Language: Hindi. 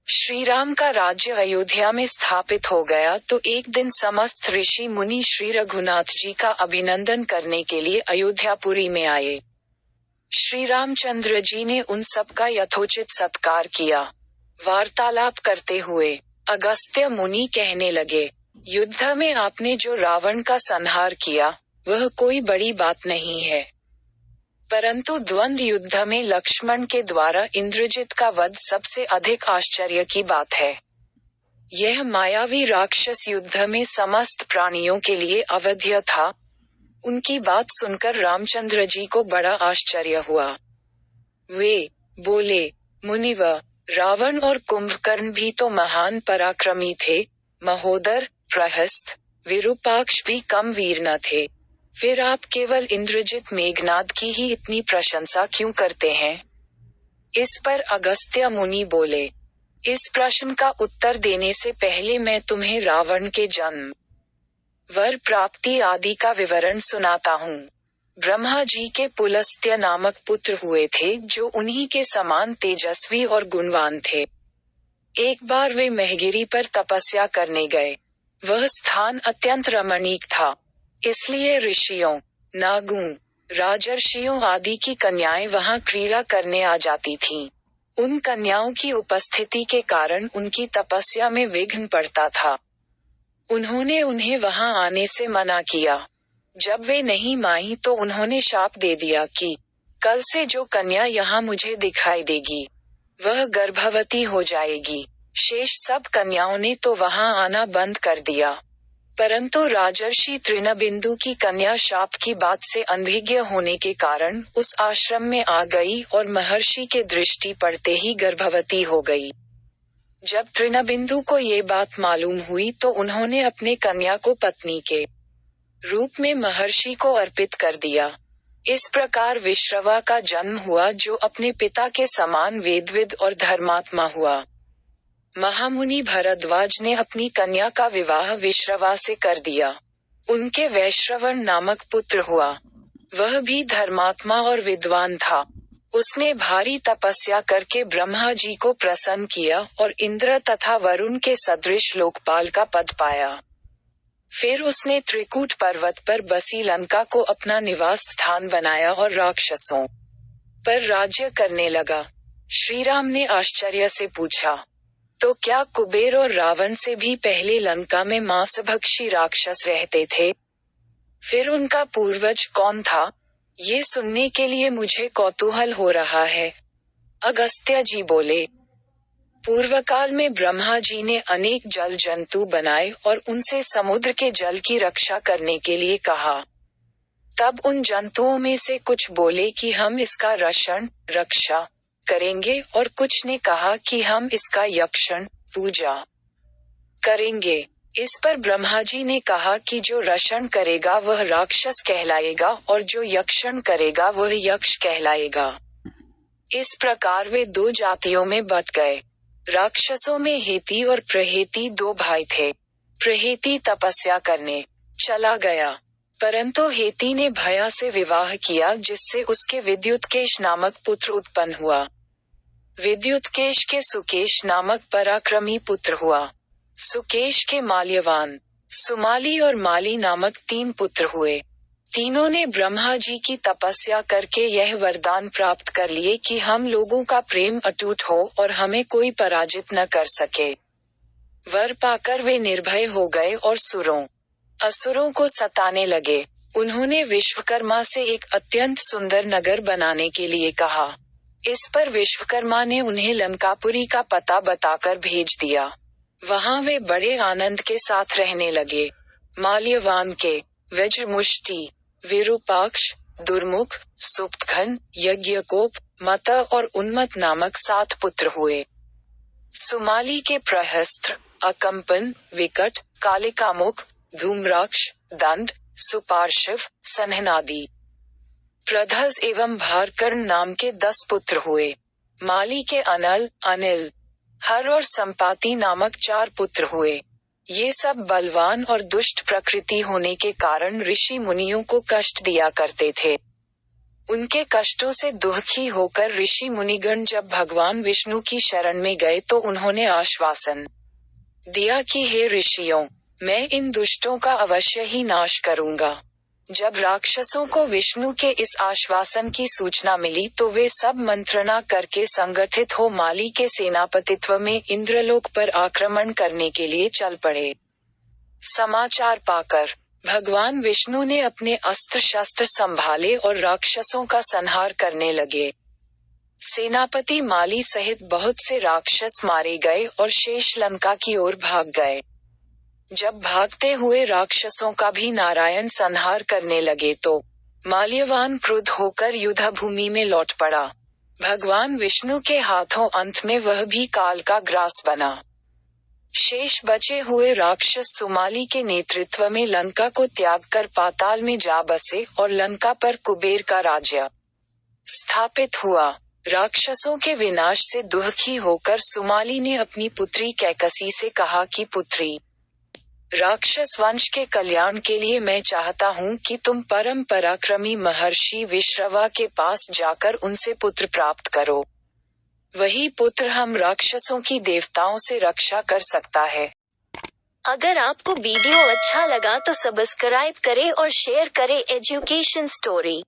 श्री राम का राज्य अयोध्या में स्थापित हो गया तो एक दिन समस्त ऋषि मुनि श्री रघुनाथ जी का अभिनंदन करने के लिए अयोध्यापुरी में आए। श्री रामचंद्र जी ने उन सब का यथोचित सत्कार किया। वार्तालाप करते हुए अगस्त्य मुनि कहने लगे, युद्ध में आपने जो रावण का संहार किया वह कोई बड़ी बात नहीं है, परंतु द्वंद्व युद्ध में लक्ष्मण के द्वारा इंद्रजित का वध सबसे अधिक आश्चर्य की बात है। यह मायावी राक्षस युद्ध में समस्त प्राणियों के लिए अवध्य था। उनकी बात सुनकर रामचंद्र जी को बड़ा आश्चर्य हुआ। वे बोले, मुनिव, रावण और कुंभकर्ण भी तो महान पराक्रमी थे, महोदर, प्रहस्त, विरूपाक्ष भी कम वीर न थे, फिर आप केवल इंद्रजित मेघनाद की ही इतनी प्रशंसा क्यों करते हैं? इस पर अगस्त्य मुनि बोले, इस प्रश्न का उत्तर देने से पहले मैं तुम्हें रावण के जन्म, वर प्राप्ति आदि का विवरण सुनाता हूँ। ब्रह्मा जी के पुलस्त्य नामक पुत्र हुए थे जो उन्हीं के समान तेजस्वी और गुणवान थे। एक बार वे महगिरी पर तपस्या करने गए। वह स्थान अत्यंत रमणीक था, इसलिए ऋषियों, नागों, राजर्षियों आदि की कन्याएं वहां क्रीड़ा करने आ जाती थीं। उन कन्याओं की उपस्थिति के कारण उनकी तपस्या में विघ्न पड़ता था। उन्होंने उन्हें वहां आने से मना किया। जब वे नहीं मानी तो उन्होंने शाप दे दिया कि कल से जो कन्या यहाँ मुझे दिखाई देगी वह गर्भवती हो जाएगी। शेष सब कन्याओं ने तो वहां आना बंद कर दिया, परंतु राजर्षि तृणबिंदु की कन्या शाप की बात से अनभिज्ञ होने के कारण उस आश्रम में आ गई और महर्षि के दृष्टि पड़ते ही गर्भवती हो गई। जब तृणबिंदु को ये बात मालूम हुई तो उन्होंने अपने कन्या को पत्नी के रूप में महर्षि को अर्पित कर दिया। इस प्रकार विश्रवा का जन्म हुआ जो अपने पिता के समान वेदविद और धर्मात्मा हुआ। महामुनि भरद्वाज ने अपनी कन्या का विवाह विश्रवा से कर दिया। उनके वैश्रवण नामक पुत्र हुआ। वह भी धर्मात्मा और विद्वान था। उसने भारी तपस्या करके ब्रह्मा जी को प्रसन्न किया और इंद्र तथा वरुण के सदृश लोकपाल का पद पाया। फिर उसने त्रिकूट पर्वत पर बसी लंका को अपना निवास स्थान बनाया और राक्षसों पर राज्य करने लगा। श्री राम ने आश्चर्य से पूछा, तो क्या कुबेर और रावण से भी पहले लंका में मांसभक्षी राक्षस रहते थे? फिर उनका पूर्वज कौन था? ये सुनने के लिए मुझे कौतूहल हो रहा है। अगस्त्य जी बोले, पूर्व काल में ब्रह्मा जी ने अनेक जल जंतु बनाए और उनसे समुद्र के जल की रक्षा करने के लिए कहा। तब उन जंतुओं में से कुछ बोले कि हम इसका रक्षा करेंगे और कुछ ने कहा कि हम इसका यक्षण पूजा करेंगे। इस पर ब्रह्मा जी ने कहा कि जो रक्षण करेगा वह राक्षस कहलाएगा और जो यक्षण करेगा वह यक्ष कहलाएगा। इस प्रकार वे दो जातियों में बंट गए। राक्षसों में हेती और प्रहेती दो भाई थे। प्रहेती तपस्या करने चला गया, परंतु हेती ने भया से विवाह किया जिससे उसके विद्युतकेश नामक पुत्र उत्पन्न हुआ। विद्युतकेश के सुकेश नामक पराक्रमी पुत्र हुआ। सुकेश के माल्यवान, सुमाली और माली नामक 3 पुत्र हुए। तीनों ने ब्रह्मा जी की तपस्या करके यह वरदान प्राप्त कर लिए कि हम लोगों का प्रेम अटूट हो और हमें कोई पराजित न कर सके। वर पाकर वे निर्भय हो गए और असुरों को सताने लगे। उन्होंने विश्वकर्मा से एक अत्यंत सुंदर नगर बनाने के लिए कहा। इस पर विश्वकर्मा ने उन्हें लंकापुरी का पता बताकर भेज दिया। वहां वे बड़े आनंद के साथ रहने लगे। माल्यवान के वज्रमुष्टि, विरूपाक्ष, दुर्मुख, सुप्तघन, यज्ञकोप, मत और उन्मत नामक 7 पुत्र हुए। सुमाली के प्रहस्त्र, अकंपन, विकट, कालिकामुख, धूम्राक्ष, दंड, सुपार्शिव, सनहनादि, प्रधस एवं भारकर्ण नाम के 10 पुत्र हुए। माली के अनल, अनिल, हर और संपाति नामक 4 पुत्र हुए। ये सब बलवान और दुष्ट प्रकृति होने के कारण ऋषि मुनियों को कष्ट दिया करते थे। उनके कष्टों से दुखी होकर ऋषि मुनिगण जब भगवान विष्णु की शरण में गए तो उन्होंने आश्वासन दिया कि हे ऋषियों, मैं इन दुष्टों का अवश्य ही नाश करूंगा। जब राक्षसों को विष्णु के इस आश्वासन की सूचना मिली तो वे सब मंत्रणा करके संगठित हो माली के सेनापतित्व में इंद्रलोक पर आक्रमण करने के लिए चल पड़े। समाचार पाकर भगवान विष्णु ने अपने अस्त्र शस्त्र संभाले और राक्षसों का संहार करने लगे। सेनापति माली सहित बहुत से राक्षस मारे गए और शेष लंका की ओर भाग गए। जब भागते हुए राक्षसों का भी नारायण संहार करने लगे तो माल्यवान क्रुद्ध होकर युद्ध भूमि में लौट पड़ा। भगवान विष्णु के हाथों अंत में वह भी काल का ग्रास बना। शेष बचे हुए राक्षस सुमाली के नेतृत्व में लंका को त्याग कर पाताल में जा बसे और लंका पर कुबेर का राज्य स्थापित हुआ। राक्षसों के विनाश से दुखी होकर सुमाली ने अपनी पुत्री कैकसी से कहा कि पुत्री, राक्षस वंश के कल्याण के लिए मैं चाहता हूँ कि तुम परम पराक्रमी महर्षि विश्रवा के पास जाकर उनसे पुत्र प्राप्त करो। वही पुत्र हम राक्षसों की देवताओं से रक्षा कर सकता है। अगर आपको वीडियो अच्छा लगा तो सब्सक्राइब करें और शेयर करें एजुकेशन स्टोरी।